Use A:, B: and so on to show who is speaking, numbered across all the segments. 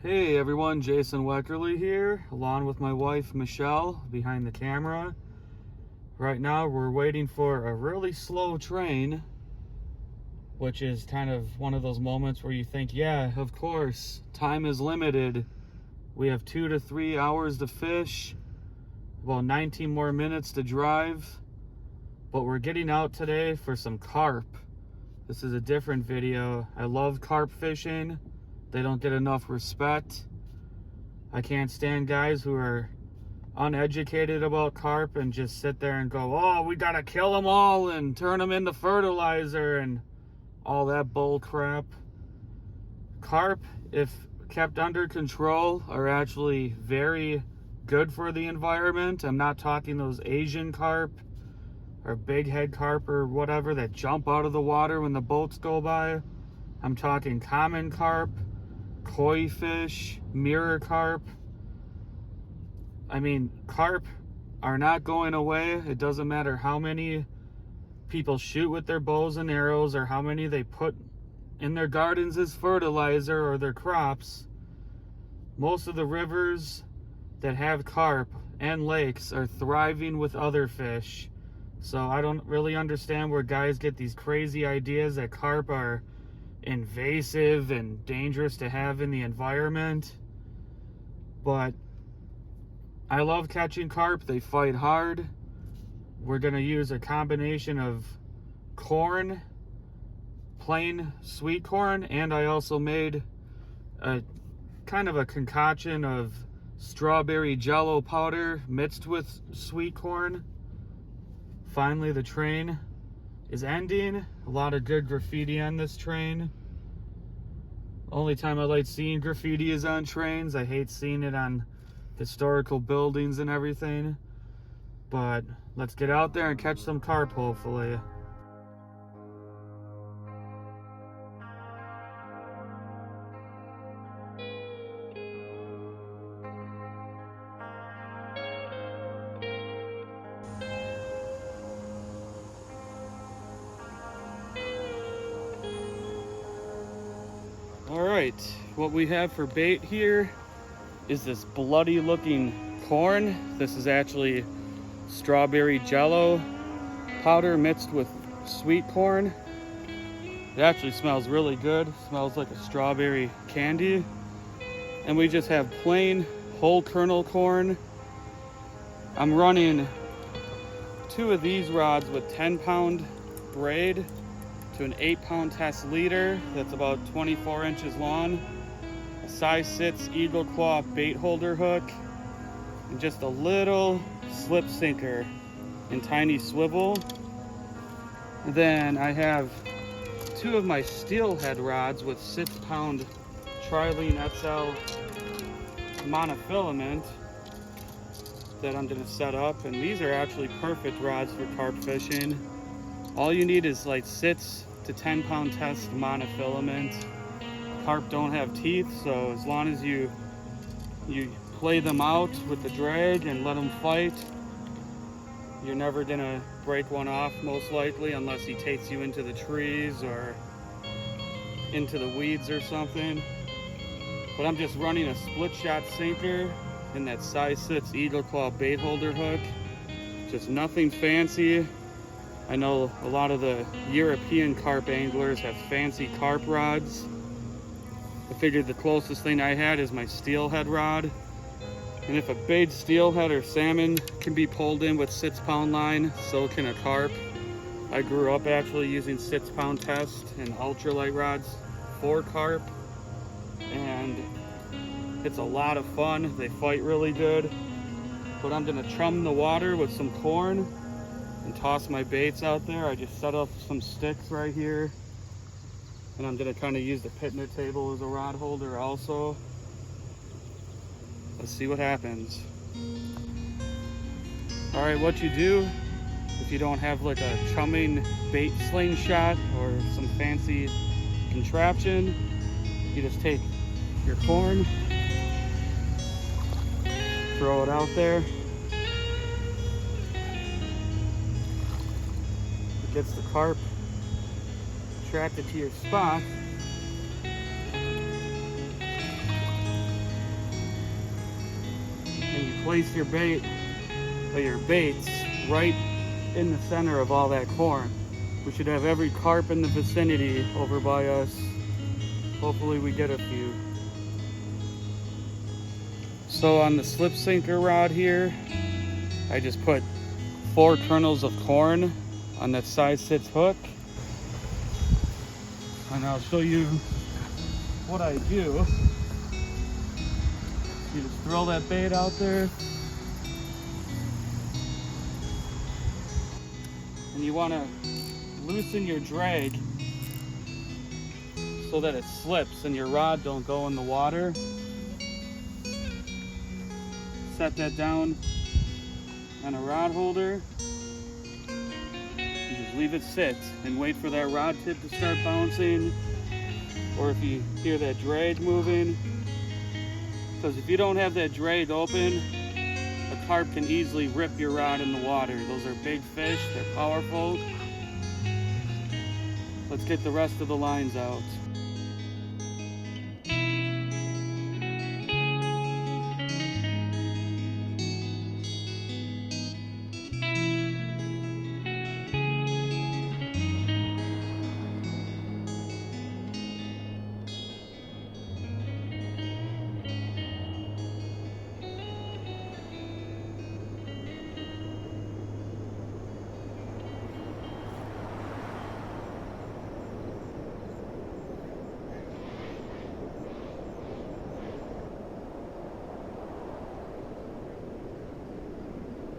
A: Hey everyone, Jason Weckerle here, along with my wife Michelle behind the camera. Right now we're waiting for a really slow train, which is kind of one of those moments where you think, yeah, of course, time is limited. We have 2 to 3 hours to fish, about 19 more minutes to drive, but we're getting out today for some carp. This is a different video. I love carp fishing. They don't get enough respect. I can't stand guys who are uneducated about carp and just sit there and go, oh, we gotta kill them all and turn them into fertilizer and all that bull crap. Carp, if kept under control, are actually very good for the environment. I'm not talking those Asian carp or big head carp or whatever that jump out of the water when the boats go by. I'm talking common carp, koi fish, mirror carp. I mean, carp are not going away. It doesn't matter how many people shoot with their bows and arrows or how many they put in their gardens as fertilizer or their crops. Most of the rivers that have carp and lakes are thriving with other fish. So I don't really understand where guys get these crazy ideas that carp are invasive and dangerous to have in the environment. But I love catching carp. They fight hard. We're gonna use a combination of corn, plain sweet corn, and I also made a kind of a concoction of strawberry jello powder mixed with sweet corn. Finally, the train is ending. A lot of good graffiti on this train. Only time I like seeing graffiti is on trains. I hate seeing it on historical buildings and everything. But let's get out there and catch some carp, hopefully. Alright, what we have for bait here is this bloody looking corn. This is actually strawberry jello powder mixed with sweet corn. It actually smells really good. It smells like a strawberry candy. And we just have plain whole kernel corn. I'm running 2 of these rods with 10-pound braid to an 8-pound test leader that's about 24 inches long, a size 6 eagle claw bait holder hook, and just a little slip sinker in tiny swivel. And then I have 2 of my steelhead rods with 6-pound trilene XL monofilament that I'm gonna set up, and these are actually perfect rods for carp fishing. All you need is like 6 to 10-pound test monofilament. Carp don't have teeth, so as long as you play them out with the drag and let them fight, you're never gonna break one off, most likely, unless he takes you into the trees or into the weeds or something. But I'm just running a split shot sinker in that size 6 eagle claw bait holder hook. Just nothing fancy. I know a lot of the European carp anglers have fancy carp rods. I figured the closest thing I had is my steelhead rod. And if a big steelhead or salmon can be pulled in with 6-pound line, so can a carp. I grew up actually using 6-pound test and ultralight rods for carp. And it's a lot of fun. They fight really good. But I'm gonna chum the water with some corn and toss my baits out there. I just set up some sticks right here, and I'm gonna kind of use the picnic table as a rod holder also. Let's see what happens. All right, what you do if you don't have like a chumming bait slingshot or some fancy contraption, you just take your corn, throw it out there. Gets the carp attracted to your spot. place your baits right in the center of all that corn. We should have every carp in the vicinity over by us. Hopefully we get a few. So on the slip sinker rod here, I just put 4 kernels of corn on that size 6 hook. And I'll show you what I do. You just throw that bait out there. And you want to loosen your drag so that it slips and your rod don't go in the water. Set that down on a rod holder. You just leave it sit and wait for that rod tip to start bouncing. Or if you hear that drag moving. Because if you don't have that drag open, a carp can easily rip your rod in the water. Those are big fish, they're powerful. Let's get the rest of the lines out.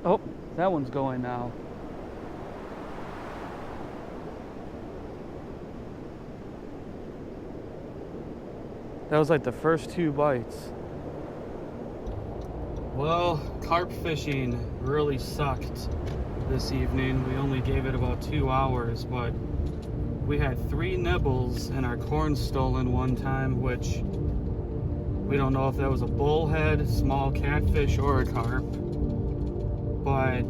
A: Oh, that one's going now. That was like the first 2 bites. Well, carp fishing really sucked this evening. We only gave it about 2 hours, but we had 3 nibbles and our corn stolen one time, which we don't know if that was a bullhead, small catfish, or a carp. But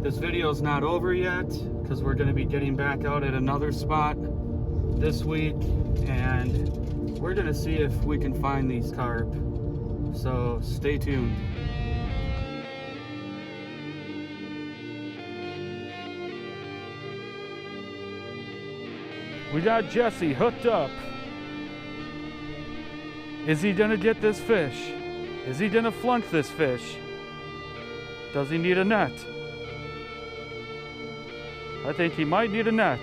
A: this video is not over yet because we're going to be getting back out at another spot this week, and we're going to see if we can find these carp. So stay tuned. We got Jesse hooked up. Is he going to get this fish? Is he going to flunk this fish? Does he need a net? I think he might need a net.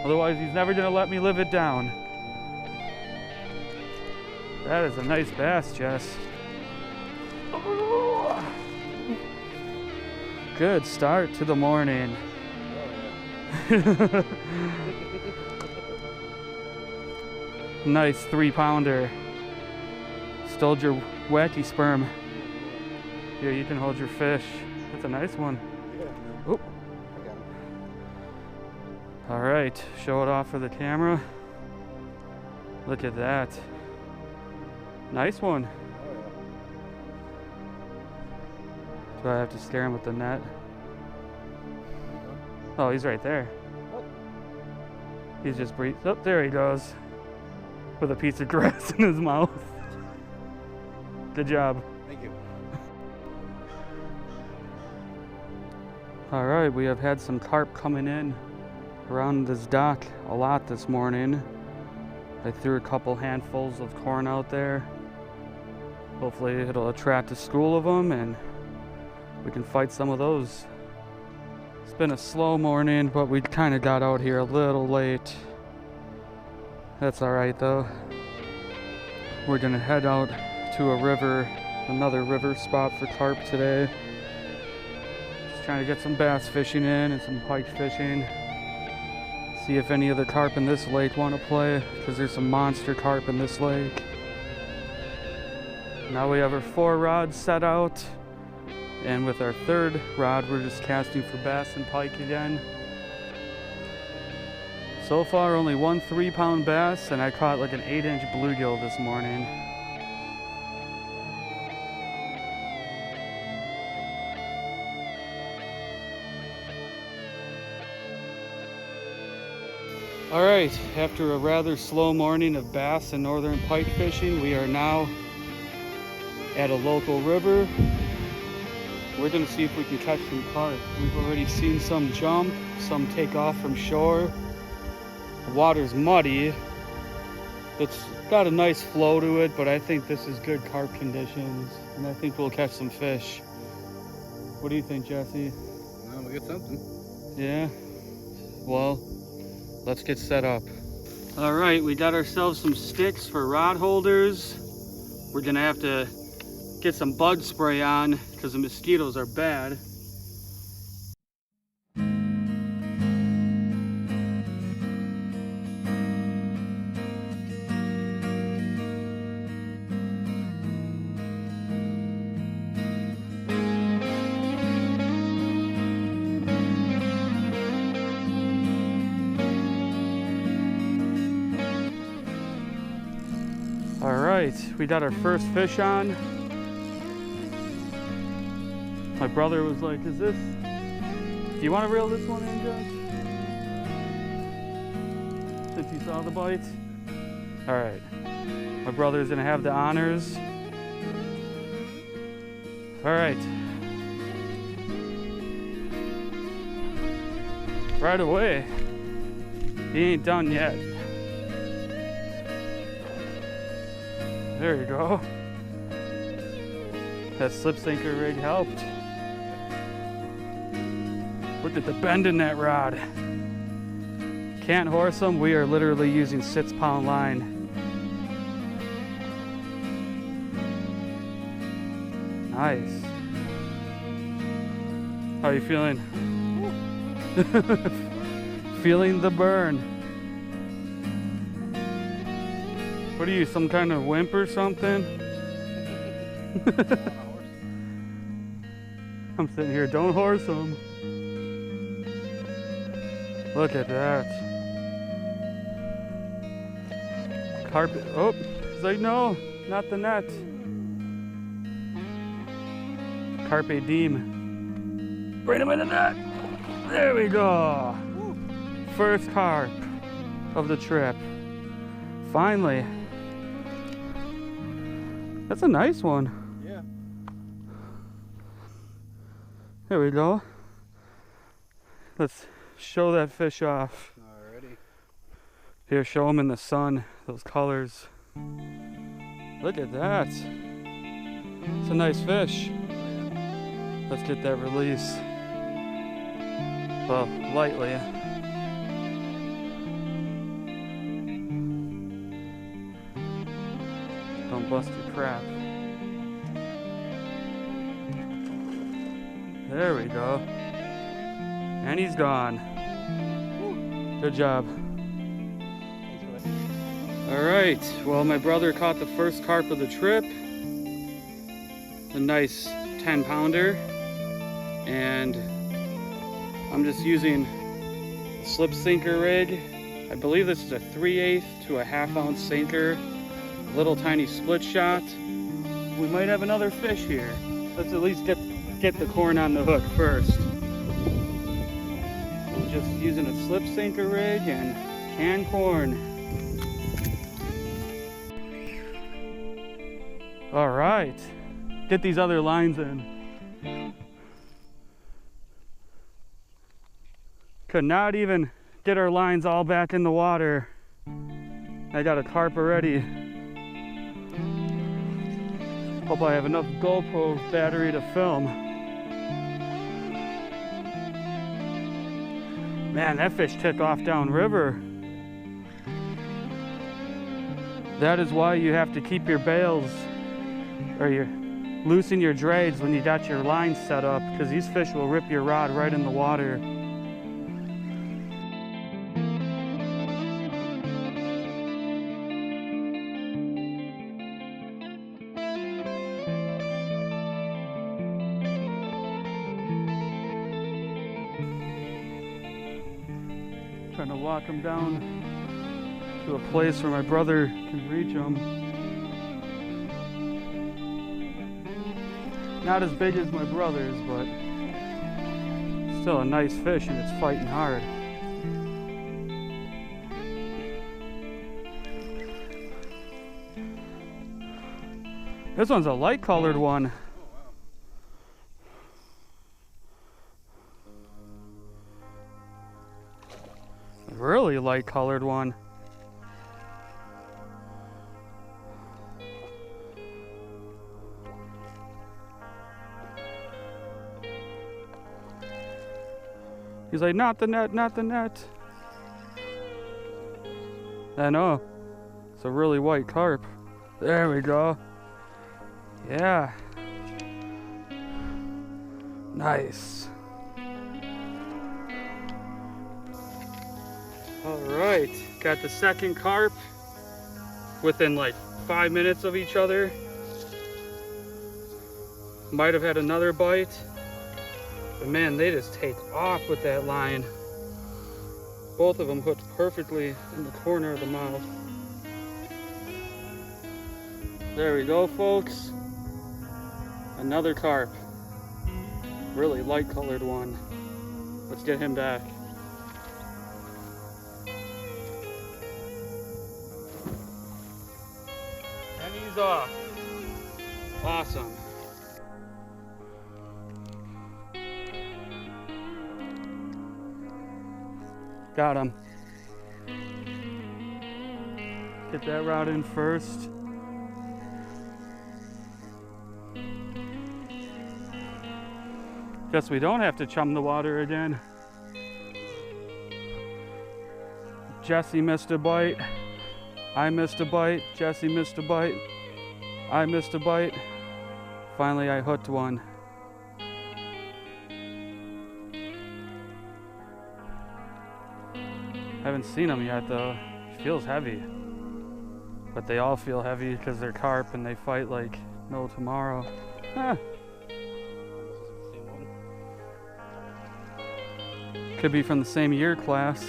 A: Otherwise, he's never gonna let me live it down. That is a nice bass, Jess. Oh. Good start to the morning. Nice 3-pounder. Stole your wacky sperm. Here, you can hold your fish. That's a nice one. Yeah. Oop. I got it. All right, show it off for the camera. Look at that. Nice one. Oh, yeah. Do I have to scare him with the net? Oh, he's right there. Oh. He's just breathing. Oh, there he goes. With a piece of grass in his mouth. Good job.
B: Thank you.
A: All right, we have had some carp coming in around this dock a lot this morning. I threw a couple handfuls of corn out there. Hopefully it'll attract a school of them and we can fight some of those. It's been a slow morning, but we kind of got out here a little late. That's all right though. We're gonna head out to a river, another river spot for carp today. Trying to get some bass fishing in and some pike fishing. See if any of the carp in this lake want to play, because there's some monster carp in this lake. Now we have our 4 rods set out, and with our 3rd rod we're just casting for bass and pike again. So far only 1 3-pound bass, and I caught like an 8-inch bluegill this morning. All right, after a rather slow morning of bass and northern pike fishing, we are now at a local river. We're gonna see if we can catch some carp. We've already seen some jump, some take off from shore. The water's muddy. It's got a nice flow to it, but I think this is good carp conditions, and I think we'll catch some fish. What do you think, Jesse?
B: Well, we'll get something.
A: Yeah? Well, let's get set up. All right, we got ourselves some sticks for rod holders. We're gonna have to get some bug spray on because the mosquitoes are bad. All right, we got our first fish on. My brother was like, do you want to reel this one in, Josh? Since you saw the bite? All right, my brother's gonna have the honors. All right. Right away. He ain't done yet. There you go. That slip sinker rig helped. Look at the bend in that rod. Can't horse them. We are literally using 6-pound line. Nice. How are you feeling? Feeling the burn. What are you, some kind of wimp or something? I'm sitting here, don't horse them. Look at that. Carp, oh, it's like, no, not the net. Carpe diem. Bring him in the net. There we go. First carp of the trip. Finally. That's a nice one.
B: Yeah.
A: There we go. Let's show that fish off.
B: Alrighty.
A: Here, show him in the sun, those colors. Look at that. It's a nice fish. Let's get that release. Well, lightly. Don't bust your crap. There we go. And he's gone. Good job. All right, well, my brother caught the first carp of the trip. A nice 10-pounder. And I'm just using a slip sinker rig. I believe this is a 3/8 to a 1/2 ounce sinker. A little tiny split shot. We might have another fish here. Let's at least get the corn on the hook first. I'm just using a slip sinker rig and canned corn. All right, get these other lines in. Could not even get our lines all back in the water. I got a carp already. Hope I have enough GoPro battery to film. Man, that fish took off downriver. That is why you have to keep your bails, or you loosen your drags when you got your lines set up, because these fish will rip your rod right in the water. Trying to walk them down to a place where my brother can reach them. Not as big as my brother's, but still a nice fish, and it's fighting hard. This one's a light colored one. Really light colored one. He's like, not the net, not the net. I know. It's a really white carp. There we go. Yeah. Nice. All right, got the second carp within like 5 minutes of each other. Might have had another bite, but man, they just take off with that line. Both of them hooked perfectly in the corner of the mouth. There we go, folks. Another carp. Really light colored one. Let's get him back. And he's off. Awesome. Got him. Get that rod in first. Guess we don't have to chum the water again. Jesse missed a bite. I missed a bite. Jesse missed a bite. I missed a bite. Finally, I hooked one. Haven't seen him yet though. He feels heavy. But they all feel heavy because they're carp and they fight like no tomorrow. Huh. Could be from the same year class.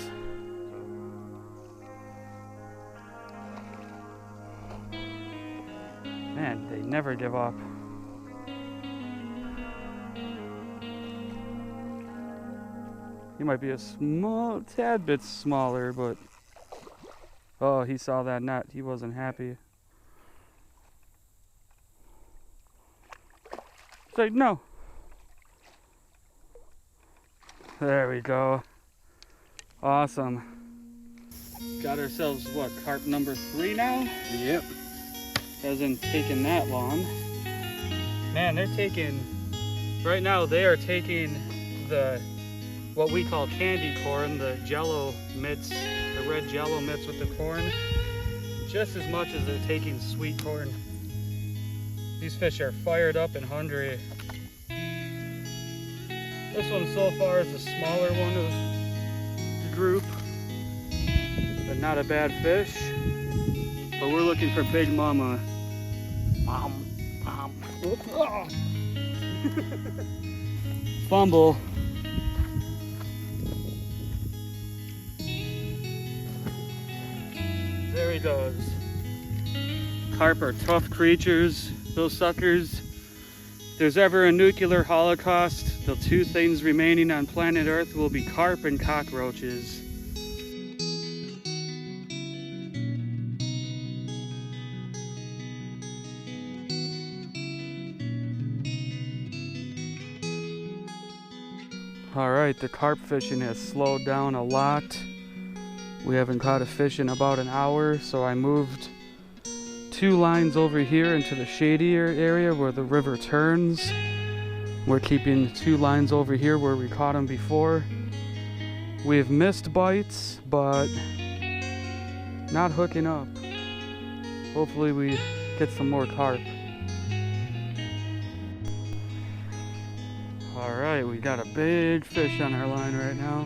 A: Man, they never give up. He might be a small, tad bit smaller, but oh, he saw that net. He wasn't happy. It's like, no. There we go. Awesome. Got ourselves, what, carp number 3 now?
B: Yep.
A: Hasn't taken that long. Man, they're taking, right now they are taking the, what we call candy corn, the jello mitts, the red jello mitts with the corn, just as much as they're taking sweet corn. These fish are fired up and hungry. This one so far is the smaller one of the group, but not a bad fish. But we're looking for Big Mama. Oh. Fumble. There he goes. Carp are tough creatures, those suckers. If there's ever a nuclear holocaust, the 2 things remaining on planet Earth will be carp and cockroaches. Alright, the carp fishing has slowed down a lot. We haven't caught a fish in about an hour, so I moved 2 lines over here into the shadier area where the river turns. We're keeping 2 lines over here where we caught them before. We've missed bites, but not hooking up. Hopefully we get some more carp. Alright, we got a big fish on our line right now.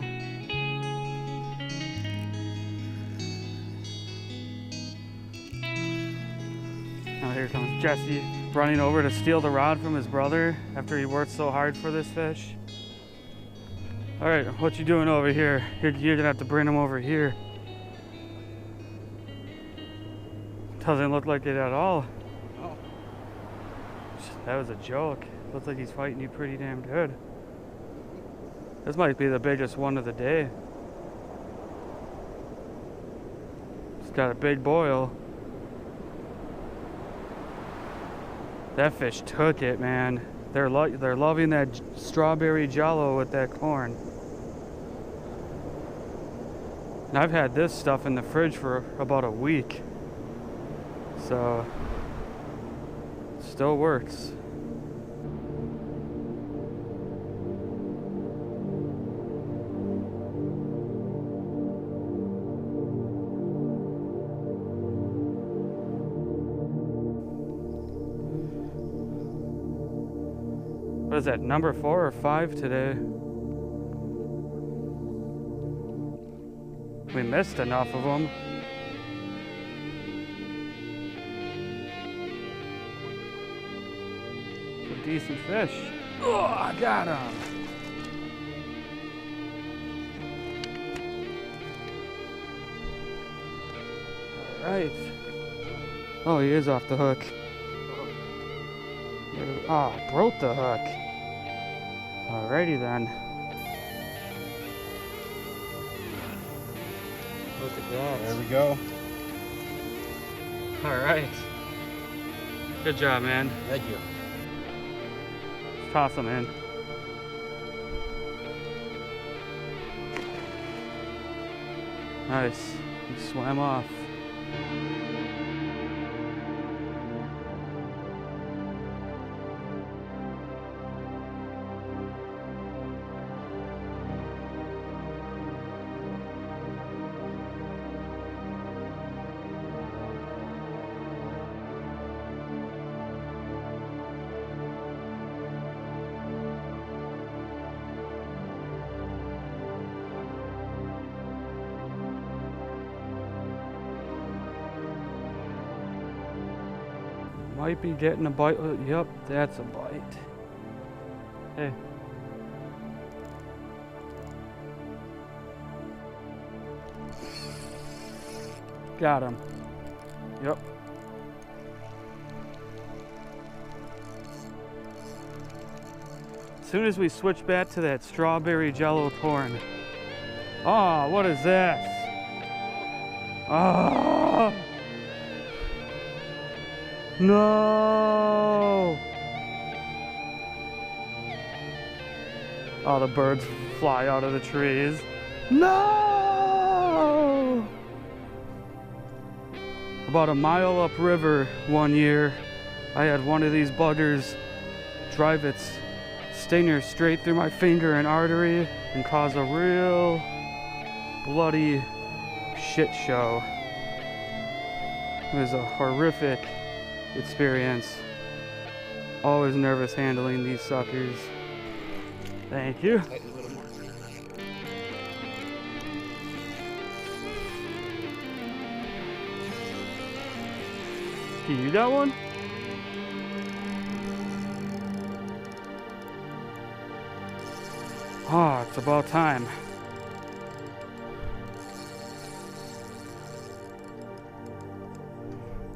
A: Now here comes Jesse running over to steal the rod from his brother after he worked so hard for this fish. Alright, what you doing over here? You're gonna have to bring him over here. Doesn't look like it at all.
B: Oh.
A: That was a joke. Looks like he's fighting you pretty damn good. This might be the biggest one of the day. It's got a big boil. That fish took it, man. They're loving that strawberry jello with that corn. And I've had this stuff in the fridge for about a week. So, still works. What is that, number 4 or 5 today? We missed enough of them. A decent fish. Oh, I got him. All right. Oh, he is off the hook. Oh, broke the hook. Alrighty then. Look at that.
B: There we go.
A: Alright. Good job, man.
B: Thank you.
A: Let's toss them in. Nice. He swam off. Might be getting a bite. Yep, that's a bite. Hey. Got him. Yep. As soon as we switch back to that strawberry jello corn. Oh, what is this? Oh! No! Oh, the birds fly out of the trees. No! About a mile upriver one year, I had one of these buggers drive its stinger straight through my finger and artery and cause a real bloody shit show. It was a horrific experience. Always nervous handling these suckers. Thank you. You got one? Oh, it's about time.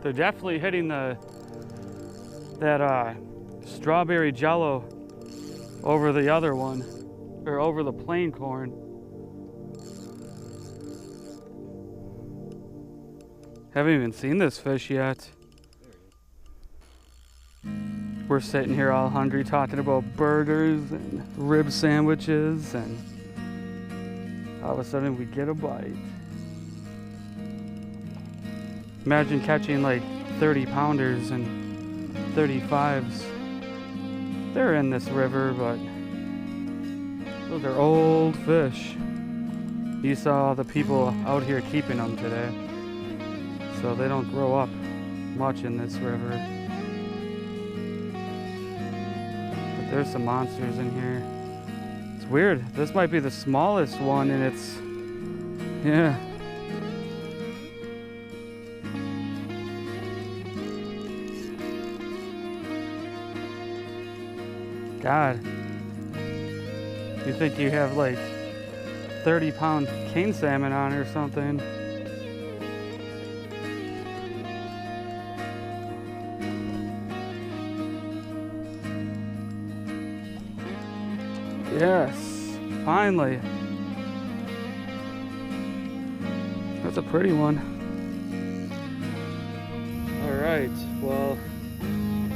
A: They're definitely hitting that strawberry jello over the other one, or over the plain corn. Haven't even seen this fish yet. We're sitting here all hungry talking about burgers and rib sandwiches, and all of a sudden we get a bite. Imagine catching like 30 pounders and 35s. They're in this river, but those are old fish. You saw the people out here keeping them today, so they don't grow up much in this river. But there's some monsters in here. It's weird. This might be the smallest one, and it's, yeah. God, you think you have like 30-pound king salmon on or something. Yes, finally. That's a pretty one. All right, well,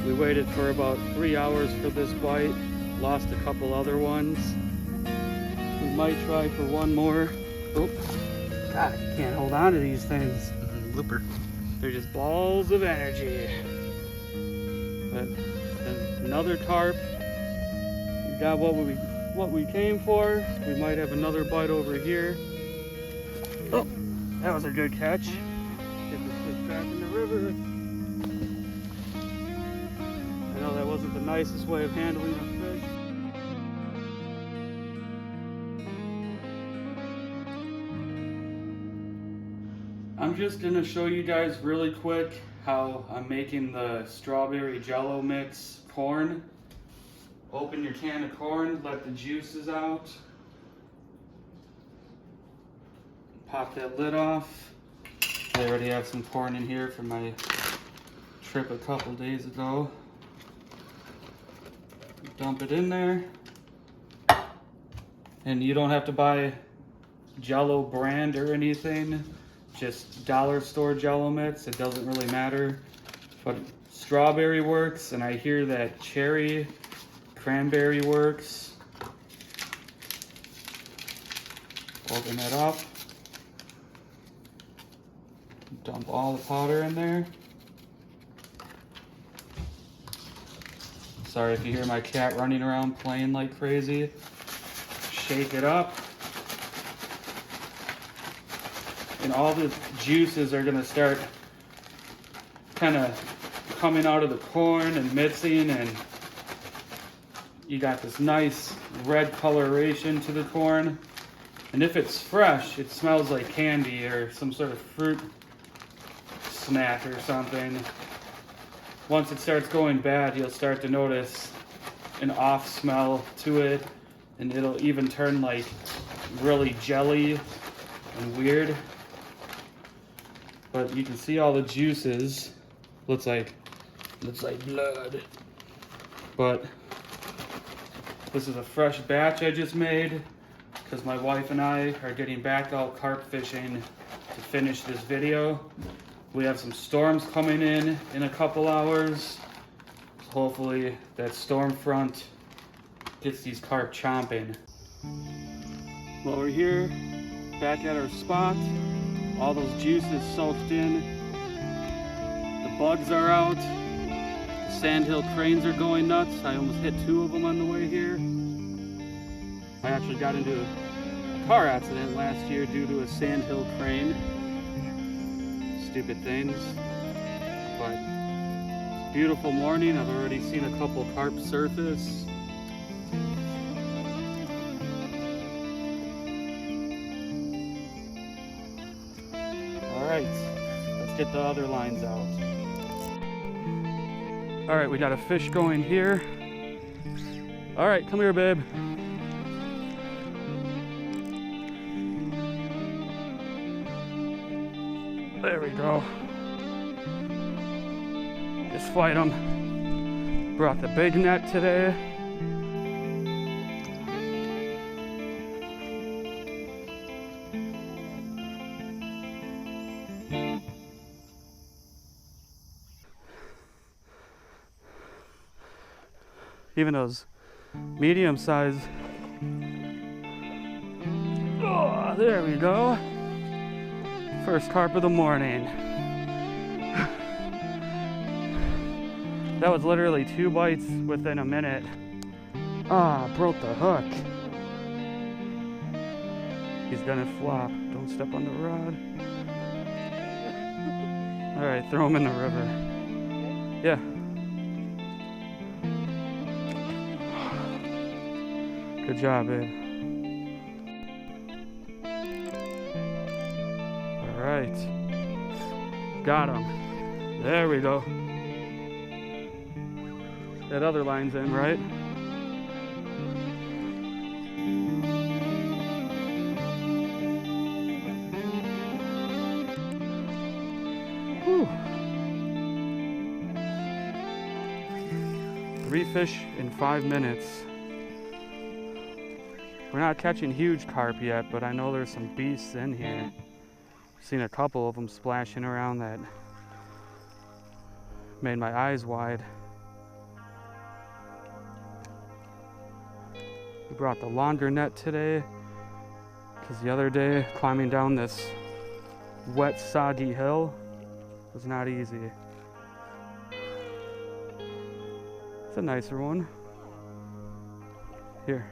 A: We waited for about 3 hours for this bite. Lost a couple other ones. We might try for one more. Oh, God, you can't hold on to these things.
B: Looper.
A: They're just balls of energy. But another carp. We got what we came for. We might have another bite over here. Oh, that was a good catch. Get this fish back in the river. I know that wasn't the nicest way of handling a fish. I'm just gonna show you guys really quick how I'm making the strawberry jello mix corn. Open your can of corn, let the juices out. Pop that lid off. I already have some corn in here from my trip a couple days ago. Dump it in there. And you don't have to buy Jello brand or anything. Just dollar store Jello mix. It doesn't really matter. But strawberry works, and I hear that cherry, cranberry works. Open it up. Dump all the powder in there. Sorry if you hear my cat running around playing like crazy. Shake it up. And all the juices are gonna start kind of coming out of the corn and mixing, and you got this nice red coloration to the corn. And if it's fresh, it smells like candy or some sort of fruit snack or something. Once it starts going bad, you'll start to notice an off smell to it, and it'll even turn like really jelly and weird. But you can see all the juices. Looks like blood. But this is a fresh batch I just made because my wife and I are getting back out carp fishing to finish this video. We have some storms coming in a couple hours. Hopefully that storm front gets these carp chomping. Well, we're here back at our spot. All those juices soaked in. The bugs are out. The sandhill cranes are going nuts. I almost hit 2 of them on the way here. I actually got into a car accident last year due to a sandhill crane. Stupid things. But beautiful morning. I've already seen a couple carp surface. Alright, let's get the other lines out. Alright, we got a fish going here. Alright, come here, babe. There we go. Just fight them. Brought the big net today. Even those medium size. Oh, there we go. First carp of the morning. That was literally 2 bites within a minute. Ah, broke the hook. He's gonna flop. Don't step on the rod. All right, throw him in the river. Yeah. Good job, babe. All right. Got him. There we go. That other line's in, right? Whew. 3 fish in 5 minutes. We're not catching huge carp yet, but I know there's some beasts in here. Seen a couple of them splashing around that made my eyes wide. We brought the longer net today because the other day climbing down this wet, soggy hill was not easy. It's a nicer one. Here.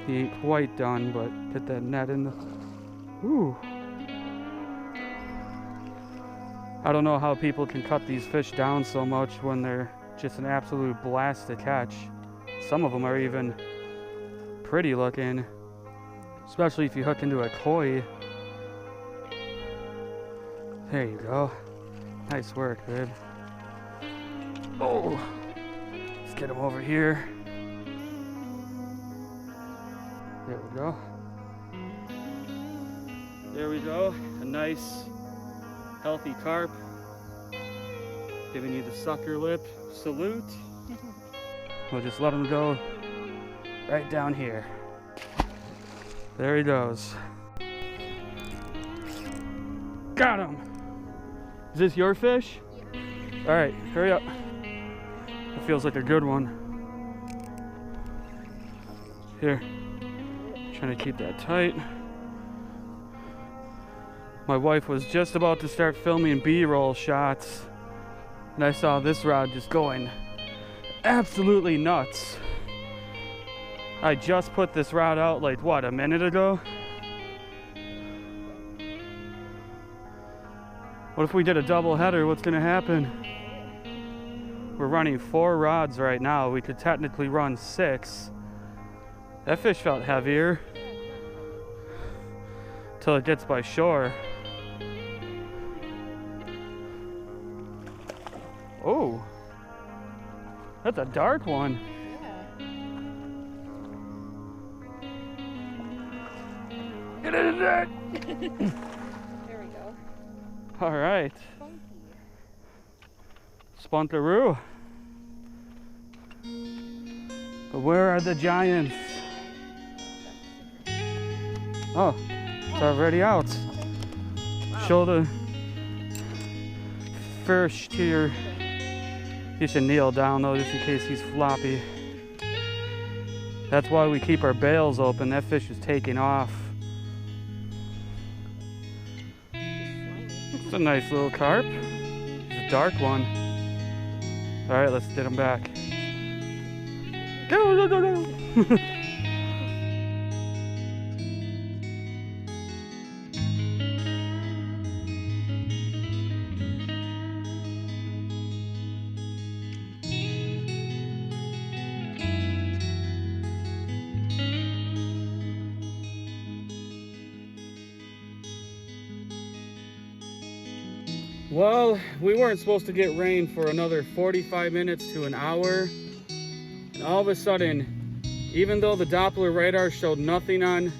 A: He ain't quite done, but get that net in the... Ooh. I don't know how people can cut these fish down so much when they're just an absolute blast to catch. Some of them are even pretty looking, especially if you hook into a koi. There you go. Nice work, babe. Oh, let's get him over here. There we go. There we go. A nice, healthy carp. Giving you the sucker lip salute. We'll just let him go right down here. There he goes. Got him. Is this your fish? Yeah. All right, hurry up. It feels like a good one. Here. Trying to keep that tight. My wife was just about to start filming B-roll shots, and I saw this rod just going absolutely nuts. I just put this rod out like, what, a minute ago? What if we did a double header? What's gonna happen? We're running 4 rods right now. We could technically run 6. That fish felt heavier till it gets by shore. Oh, that's a dark one. Yeah. Get in there.
B: There we go.
A: All right. Spunkaroo. But where are the giants? Oh, it's already out. Show the fish to your... You should kneel down though, just in case he's floppy. That's why we keep our bails open. That fish is taking off. It's a nice little carp. It's a dark one. All right, let's get him back. Go, go, go, go. Well, we weren't supposed to get rain for another 45 minutes to an hour. And all of a sudden, even though the Doppler radar showed nothing on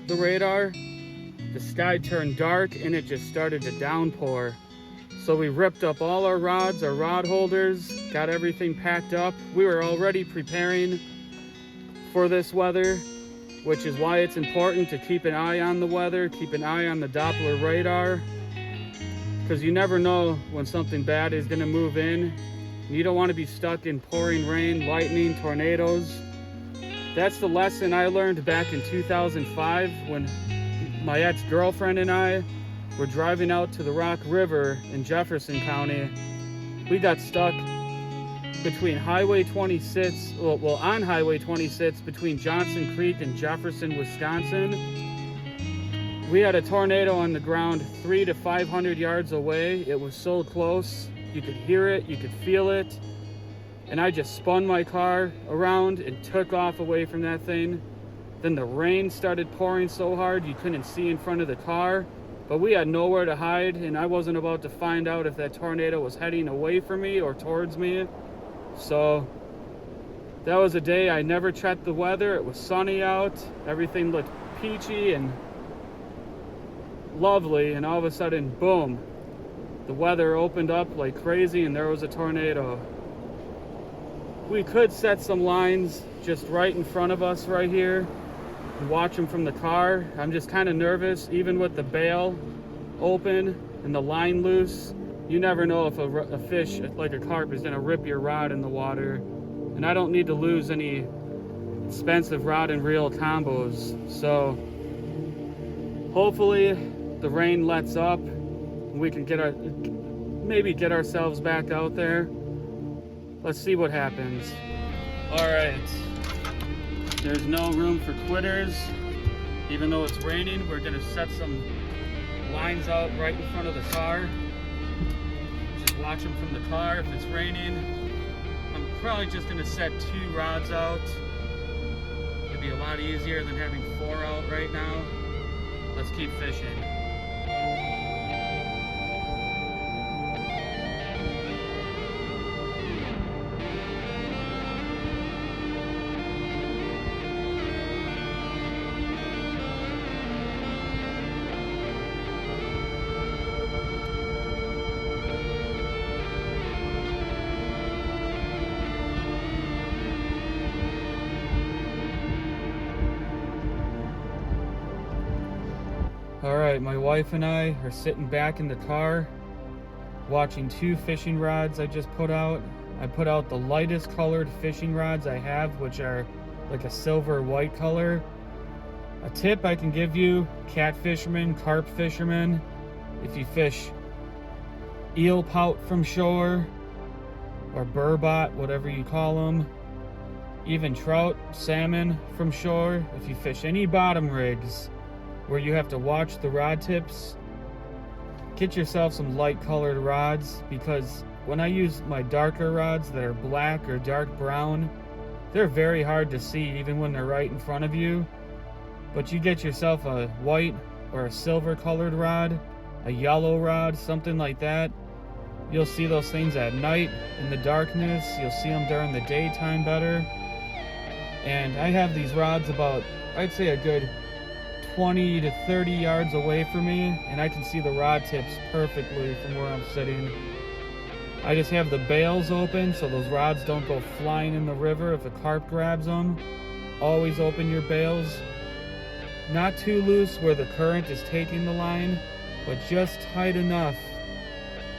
A: the radar, the sky turned dark and it just started to downpour. So we ripped up all our rods, our rod holders, got everything packed up. We were already preparing for this weather, which is why it's important to keep an eye on the weather, keep an eye on the Doppler radar. Because you never know when something bad is going to move in. You don't want to be stuck in pouring rain, lightning, tornadoes. That's the lesson I learned back in 2005 when my ex-girlfriend and I were driving out to the Rock River in Jefferson County. We got stuck between Highway 26, well, on Highway 26 between Johnson Creek and Jefferson, Wisconsin. We had a tornado on the ground 300 to 500 yards away. It was so close. You could hear it, you could feel it. And I just spun my car around and took off away from that thing. Then the rain started pouring so hard you couldn't see in front of the car. But we had nowhere to hide, and I wasn't about to find out if that tornado was heading away from me or towards me. So that was a day I never checked the weather. It was sunny out. Everything looked peachy and lovely, and all of a sudden, boom, the weather opened up like crazy and there was a tornado. We could set some lines just right in front of us right here and watch them from the car. I'm just kind of nervous, even with the bail open and the line loose. You never know if a fish like a carp is going to rip your rod in the water, and I don't need to lose any expensive rod and reel combos. So hopefully the rain lets up. We can maybe get ourselves back out there. Let's see what happens. All right. There's no room for quitters. Even though it's raining, we're gonna set some lines out right in front of the car. Just watch them from the car. If it's raining, I'm probably just gonna set 2 rods out. It'd be a lot easier than having 4 out right now. Let's keep fishing. Alright, my wife and I are sitting back in the car watching 2 fishing rods I just put out. I put out the lightest colored fishing rods I have, which are like a silver white color. A tip I can give you, cat fishermen, carp fishermen, if you fish eel pout from shore or burbot, whatever you call them, even trout, salmon from shore, if you fish any bottom rigs where you have to watch the rod tips, get yourself some light colored rods, because when I use my darker rods that are black or dark brown, they're very hard to see even when they're right in front of you. But you get yourself a white or a silver colored rod, a yellow rod, something like that, you'll see those things at night in the darkness. You'll see them during the daytime better. And I have these rods about, I'd say, a good 20 to 30 yards away from me, and I can see the rod tips perfectly from where I'm sitting. I just have the bails open so those rods don't go flying in the river if a carp grabs them. Always open your bails. Not too loose where the current is taking the line, but just tight enough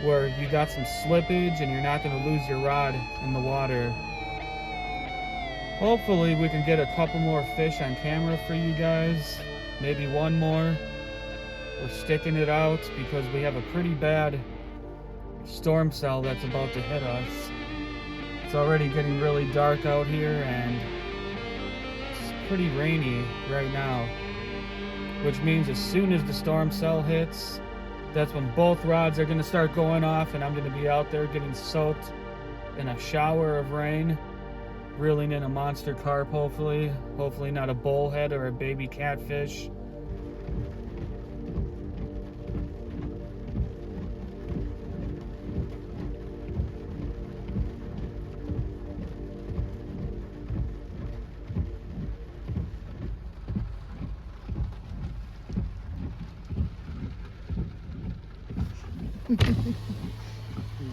A: where you got some slippage and you're not going to lose your rod in the water. Hopefully we can get a couple more fish on camera for you guys. Maybe one more. We're sticking it out because we have a pretty bad storm cell that's about to hit us. It's already getting really dark out here and it's pretty rainy right now, which means as soon as the storm cell hits, that's when both rods are going to start going off and I'm going to be out there getting soaked in a shower of rain, reeling in a monster carp, hopefully not a bullhead or a baby catfish.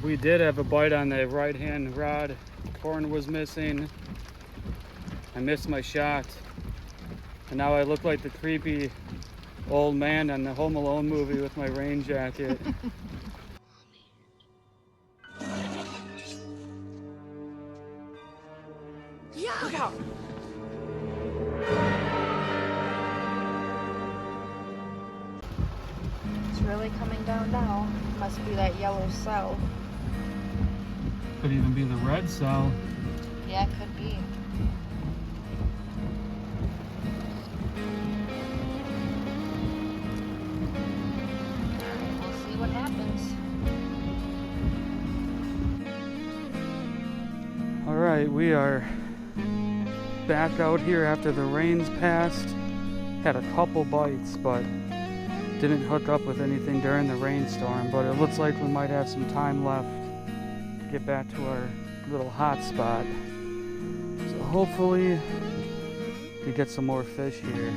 A: We did have a bite on the right hand rod. Corn was missing. I missed my shot. And now I look like the creepy old man on the Home Alone movie with my rain jacket.
B: Yeah. Look out. It's really coming down now. Must be that yellow cell.
A: Could even be the red cell.
B: Yeah, it could be. Alright, we'll see what happens.
A: Alright, we are back out here after the rains passed. Had a couple bites, but didn't hook up with anything during the rainstorm, but it looks like we might have some time left to get back to our little hot spot. So hopefully we get some more fish here.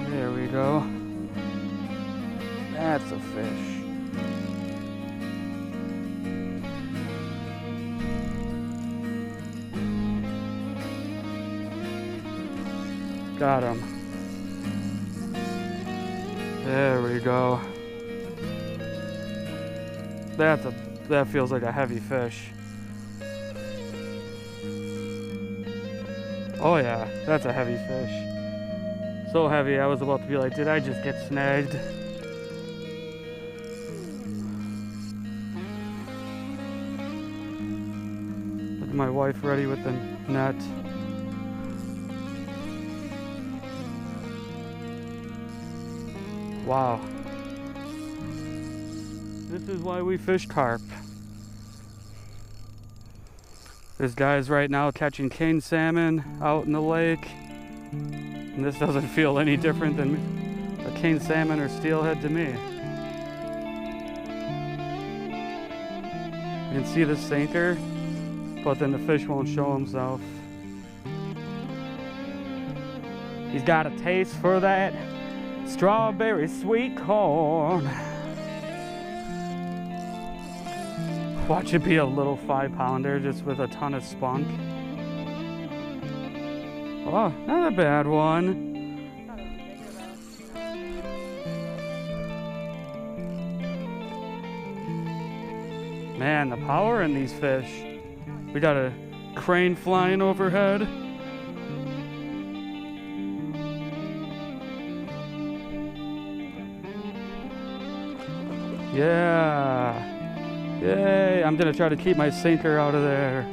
A: There we go. That's a fish. Got him. There we go. That feels like a heavy fish. Oh yeah, that's a heavy fish. So heavy, I was about to be like, did I just get snagged? Look at my wife ready with the net. Wow. This is why we fish carp. There's guys right now catching king salmon out in the lake. And this doesn't feel any different than a king salmon or steelhead to me. You can see the sinker, but then the fish won't show himself. He's got a taste for that strawberry sweet corn. Watch it be a little 5-pounder just with a ton of spunk. Oh, not a bad one. Man, the power in these fish. We got a crane flying overhead. Yeah. Yay, I'm gonna try to keep my sinker out of there.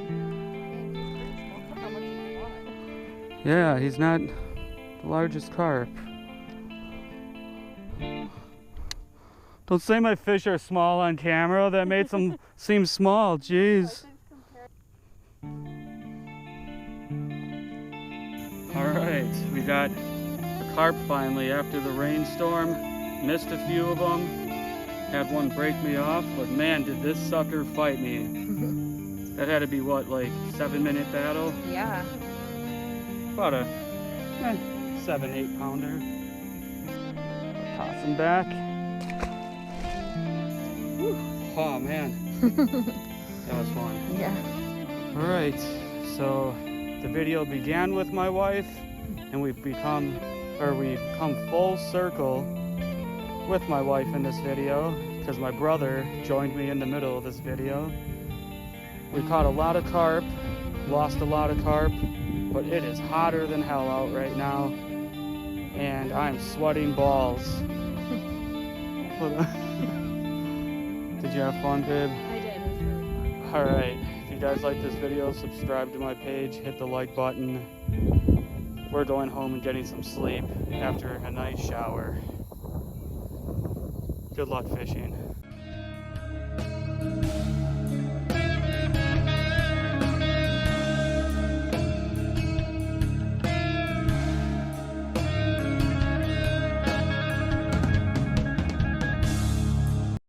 A: Yeah, he's not the largest carp. Don't say my fish are small on camera. That made them seem small, jeez. Alright, we got the carp finally after the rainstorm. Missed a few of them. Had one break me off, but man, did this sucker fight me. That had to be what, like 7-minute battle?
B: Yeah.
A: About a 7-8 pounder. Toss him back. Whew. Oh man, that was fun.
B: Yeah.
A: All right, so the video began with my wife, and we've come full circle with my wife in this video, because my brother joined me in the middle of this video. We caught a lot of carp, lost a lot of carp, but it is hotter than hell out right now, and I'm sweating balls. Did you have fun, babe?
B: I did. It was really fun.
A: Alright, if you guys like this video, subscribe to my page, hit the like button. We're going home and getting some sleep after a nice shower. Good luck fishing.